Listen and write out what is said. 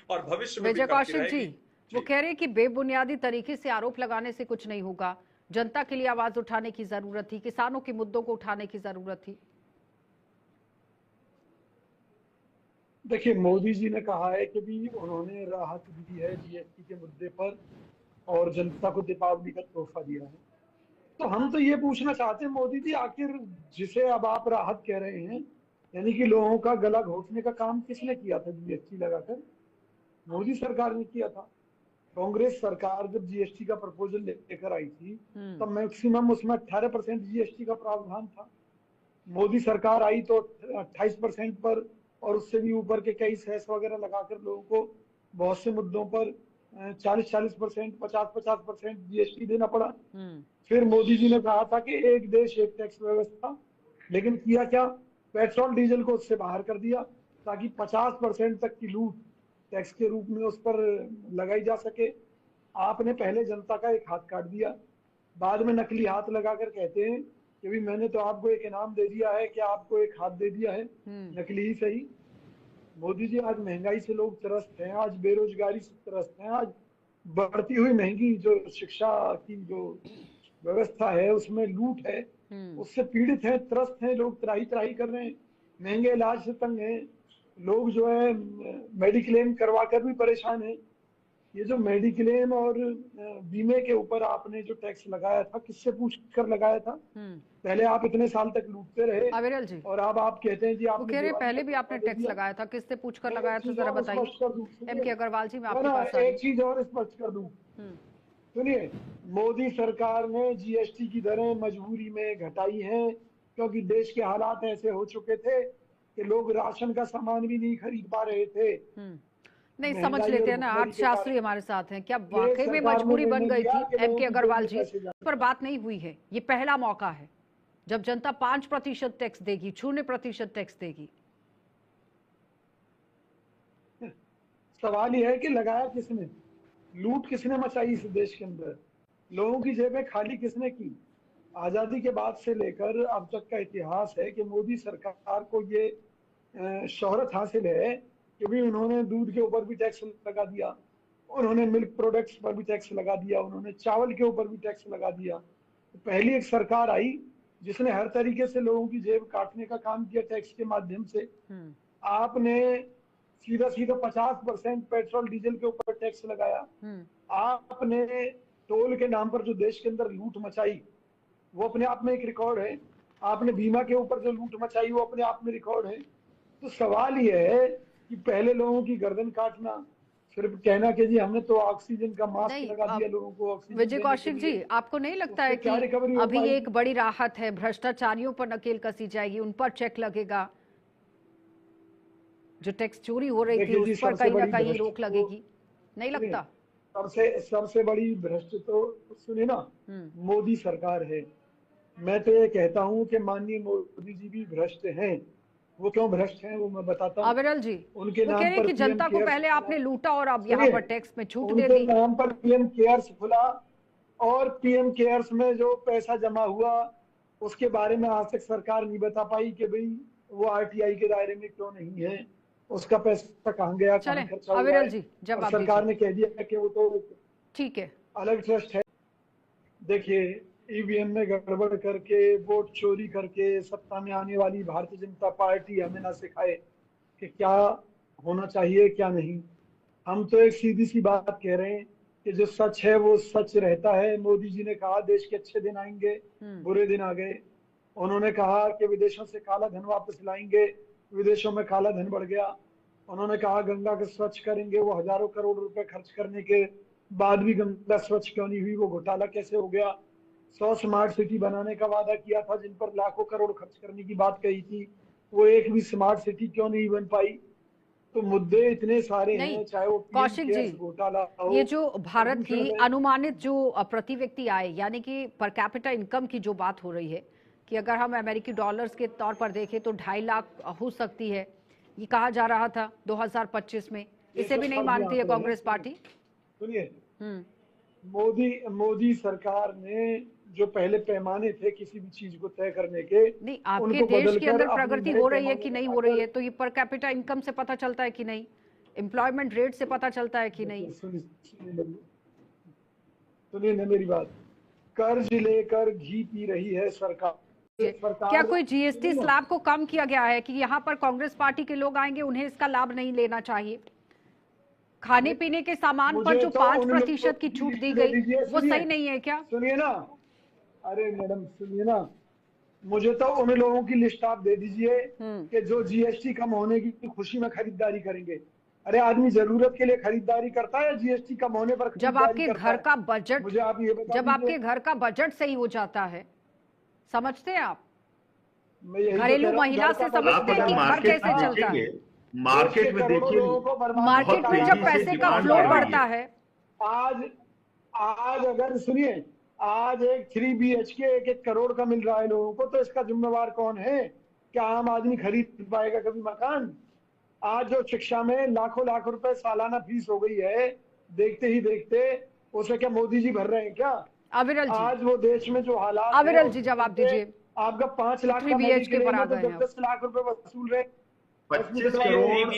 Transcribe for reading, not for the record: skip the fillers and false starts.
और भविष्य में भी विजय करती कौशिक जी, रहेगी। वो कह रहे हैं कि बेबुनियादी तरीके से आरोप लगाने से कुछ नहीं होगा, जनता के लिए आवाज उठाने की जरूरत थी, किसानों के मुद्दों को उठाने की जरूरत थी। देखिए, मोदी जी ने कहा है कि भी उन्होंने राहत दी है जीएसटी के मुद्दे पर और जनता को दीपावली का तोहफा दिया है। तो हम तो ये पूछना चाहते हैं मोदी जी, आखिर जिसे अब आप राहत कह रहे हैं, यानी कि लोगों का गला घोटने का काम किसने किया था जीएसटी लगाकर? मोदी सरकार ने किया था। कांग्रेस सरकार जब जीएसटी का प्रपोजल लेकर आई थी तब मैक्सिमम उसमें 18% जीएसटी का प्रावधान था। मोदी सरकार आई तो 28% पर और उससे भी ऊपर के कई सेस वगैरह लगाकर लोगों को बहुत से मुद्दों पर 40-40%, 50-50% जीएसटी देना पड़ा। फिर मोदी जी ने कहा था कि एक देश एक टैक्स व्यवस्था, लेकिन किया क्या? पेट्रोल डीजल को उससे बाहर कर दिया ताकि 50% तक की लूट टैक्स के रूप में उस पर लगाई जा सके। आपने पहले जनता का एक हाथ काट दिया, बाद में नकली हाथ लगाकर कहते हैं कि भी मैंने तो आपको एक इनाम दे दिया है, कि आपको एक हाथ दे दिया है, नकली ही सही। मोदी जी, आज महंगाई से लोग त्रस्त हैं, आज बेरोजगारी से त्रस्त हैं, आज बढ़ती हुई महंगी जो शिक्षा की जो व्यवस्था है उसमें लूट है, उससे पीड़ित हैं, त्रस्त हैं, लोग त्राही त्राही कर रहे हैं, महंगे इलाज से तंग हैं, लोग जो है मेडिक्लेम करवा कर भी परेशान हैं। ये जो मेडिक्लेम और बीमे के ऊपर आपने जो टैक्स लगाया था, किससे पूछ कर लगाया था? पहले आप इतने साल तक लूटते रहे अविरल जी, और अब आप कहते हैं जी वो आपने कह रहे पहले भी आपने टैक्स लगाया था, किससे पूछकर लगाया था, जरा बताइए। एम के अग्रवाल जी, मैं आपके पास आ रही हूं। एक चीज और स्पष्ट कर दूं, सुनिए, मोदी सरकार ने जीएसटी की दरें मजबूरी में घटाई हैं क्योंकि देश के हालात ऐसे हो चुके थे कि लोग राशन का सामान भी नहीं खरीद पा रहे थे। नहीं, समझ लेते हैं ना। आर्थ शास्त्री हमारे साथ हैं। क्या वाकई में मजबूरी बन गई थी? एम के अग्रवाल जी, पर बात नहीं हुई है। ये पहला मौका है जब जनता 5% टैक्स देगी, 0% टैक्स देगी। सवाल यह है कि लगाया किसने, लूट किसने मचाई इस देश के अंदर, लोगों की जेबें खाली किसने की? आजादी के बाद से लेकर अब तक का इतिहास है कि मोदी सरकार को ये शोहरत हासिल है कि भी उन्होंने दूध के ऊपर भी टैक्स लगा दिया, उन्होंने मिल्क प्रोडक्ट्स पर भी टैक्स लगा दिया, उन्होंने चावल के ऊपर भी टैक्स लगा दिया। तो पहली एक सरकार आई जिसने हर तरीके से लोगों की जेब काटने का काम किया टैक्स के माध्यम से। आपने सीधा सीधा 50% पेट्रोल डीजल के ऊपर टैक्स लगाया। आपने टोल के नाम पर जो देश के अंदर लूट मचाई वो अपने आप में एक रिकॉर्ड है। आपने बीमा के ऊपर जो लूट मचाई वो अपने आप में रिकॉर्ड है। तो सवाल ये है कि पहले लोगों की गर्दन काटना, सिर्फ कहना कि जी हमने तो ऑक्सीजन का मास्क लगा दिया लोगों को ऑक्सीजन। विजय कौशिक जी, आपको नहीं लगता है कि अभी ये एक बड़ी राहत है, भ्रष्टाचारियों पर नकेल कसी जाएगी, उन पर चेक लगेगा, जो टैक्स चोरी हो रही थी उस पर कहीं ना कहीं रोक लगेगी? नहीं लगता? सबसे बड़ी भ्रष्ट तो सुनिए ना, मोदी सरकार है। मैं तो ये कहता हूँ कि माननीय मोदी जी भी भ्रष्ट हैं। वो क्यों भ्रष्ट हैं वो मैं बताता हूँ। अविरल जी, उनके वो नाम कह रहे पर कि जनता को पहले आपने लूटा और अब यहाँ पर टैक्स में छूट दे दी। उनके नाम पर पीएम केयर्स खुला और पीएम केयर्स में जो पैसा जमा हुआ उसके बारे में आज तक सरकार नहीं बता पाई कि भाई वो आरटीआई के दायरे में क्यों नहीं है, उसका पैसा कहाँ गया, कहाँ खर्चा हुआ अविरल जी, जब सरकार ने कह दिया कि वो तो ठीक है अलग ट्रस्ट है। देखिए, ईवीएम में गड़बड़ करके, वोट चोरी करके सत्ता में आने वाली भारतीय जनता पार्टी हमें ना सिखाए कि क्या होना चाहिए क्या नहीं। हम तो एक सीधी सी बात कह रहे हैं कि जो सच है वो सच रहता है। मोदी जी ने कहा देश के अच्छे दिन आएंगे, बुरे दिन आ गए। उन्होंने कहा कि विदेशों से काला धन वापस लाएंगे, विदेशों में काला धन बढ़ गया। उन्होंने कहा गंगा को स्वच्छ करेंगे, वो हजारों करोड़ रुपए खर्च करने के बाद भी गंगा स्वच्छ क्यों नहीं हुई, वो घोटाला कैसे हो गया। 100 स्मार्ट सिटी बनाने का वादा किया था जिन पर लाखों करोड़ खर्च करने की बात कही थी, वो एक भी स्मार्ट सिटी क्यों नहीं बन पाई। तो मुद्दे इतने सारे हैं, चाहे वो कौशिक जी, घोटाला हो, ये जो भारत की अनुमानित जो प्रति व्यक्ति आय यानी कि पर कैपिटा इनकम की जो बात हो रही है कि अगर हम अमेरिकी डॉलर्स के तौर पर देखें तो 2.5 लाख हो सकती है, ये कहा जा रहा था 2025 में। इसे भी नहीं मानती है कांग्रेस पार्टी? सुनिए, मोदी सरकार ने जो पहले पैमाने थे किसी भी चीज को तय करने के, नहीं, आपके देश के अंदर प्रगति हो रही है कि नहीं हो रही है, तो ये पर कैपिटा इनकम से पता चलता है कि नहीं। एम्प्लॉयमेंट रेट से पता चलता है कि नहीं? सुनिए ना मेरी बात, कर्ज लेकर घी पी रही है सरकार। क्या कोई जीएसटी स्लैब को कम किया गया है कि यहाँ पर कांग्रेस पार्टी के लोग आएंगे, उन्हें इसका लाभ नहीं लेना चाहिए? खाने पीने के सामान पर जो 5% की छूट दी गई वो सही नहीं है क्या? सुनिए ना, अरे मैडम सुनिए ना, मुझे तो उन लोगों की लिस्ट आप दे दीजिए कि जो जीएसटी कम होने की खुशी में खरीदारी करेंगे। अरे आदमी जरूरत के लिए खरीदारी करता है, जीएसटी कम होने पर जब आपके घर का बजट, मुझे आप ये बता जब आपके घर का बजट सही हो जाता है, समझते हैं आप? घरेलू महिला से समझते हैं कि घर कैसे चलता है। मार्केट में देखिए, मार्केट में जब पैसे का फ्लो बढ़ता है, आज अगर सुनिए, आज एक 3 BHK 1-1 करोड़ का मिल रहा है लोगों को, तो इसका जिम्मेवार कौन है? क्या आम आदमी खरीद पाएगा कभी मकान? आज जो शिक्षा में लाखों लाख रुपए सालाना फीस हो गई है, देखते ही देखते, उसे क्या मोदी जी भर रहे हैं क्या? अविरल जी, आज वो देश में जो हालात, अविरल जी जवाब दीजिए। आपका 5 लाख का 3 BHK पर आ गए हैं। 10 लाख रुपए वसूल रहे, 25 करोड़